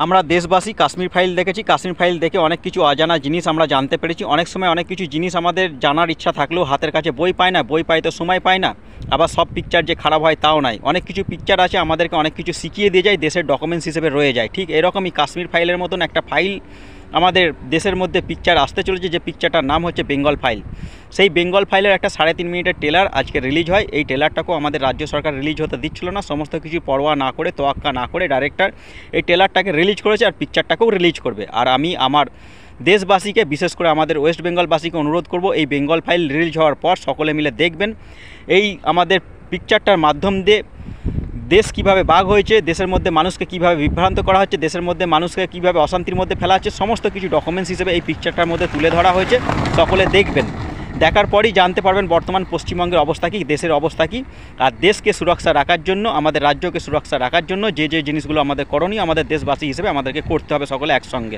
আমরা দেশবাসী কাশ্মীর ফাইল দেখেছি। কাশ্মীর ফাইল দেখে অনেক কিছু অজানা জিনিস আমরা জানতে পেরেছি। অনেক সময় অনেক কিছু জিনিস আমাদের জানার ইচ্ছা থাকলেও হাতের কাছে বই পায় না, বই পায় তো সময় পায় না। আবার সব পিকচার যে খারাপ হয় তাও নাই, অনেক কিছু পিকচার আছে আমাদেরকে অনেক কিছু শিখিয়ে দিয়ে যায়, দেশের ডকুমেন্টস হিসেবে রয়ে যায়। ঠিক এরকমই কাশ্মীর ফাইলের মতন একটা ফাইল আমাদের দেশের মধ্যে পিকচার আসতে চলেছে, যে পিকচারটার নাম হচ্ছে বেঙ্গল ফাইল। সেই বেঙ্গল ফাইলের একটা 3.5 মিনিটের ট্রেলার আজকে রিলিজ হয়। এই ট্রেলারটাকেও আমাদের রাজ্য সরকার রিলিজ হতে দিচ্ছিল না, সমস্ত কিছু পরোয়া না করে, তোয়াক্কা না করে ডাইরেক্টর এই ট্রেলারটাকে রিলিজ করেছে আর পিকচারটাকেও রিলিজ করবে। আর আমি আমার দেশবাসীকে, বিশেষ করে আমাদের ওয়েস্ট বেঙ্গলবাসীকে অনুরোধ করব, এই বেঙ্গল ফাইল রিলিজ হওয়ার পর সকলে মিলে দেখবেন এই আমাদের পিকচারটার মাধ্যম দিয়ে দেশ কীভাবে বাঘ হয়েছে, দেশের মধ্যে মানুষকে কীভাবে বিভ্রান্ত করা হচ্ছে, দেশের মধ্যে মানুষকে কীভাবে অশান্তির মধ্যে ফেলা হচ্ছে, সমস্ত কিছু ডকুমেন্টস হিসেবে এই পিকচারটার মধ্যে তুলে ধরা হয়েছে। সকলে দেখবেন, দেখার পরই জানতে পারবেন বর্তমান পশ্চিমবঙ্গের অবস্থা কী, দেশের অবস্থা কী। আর দেশকে সুরক্ষা রাখার জন্য, আমাদের রাজ্যকে সুরক্ষা রাখার জন্য যে যে জিনিসগুলো আমাদের করণীয়, আমাদের দেশবাসী হিসেবে আমাদেরকে করতে হবে সকলে একসঙ্গে।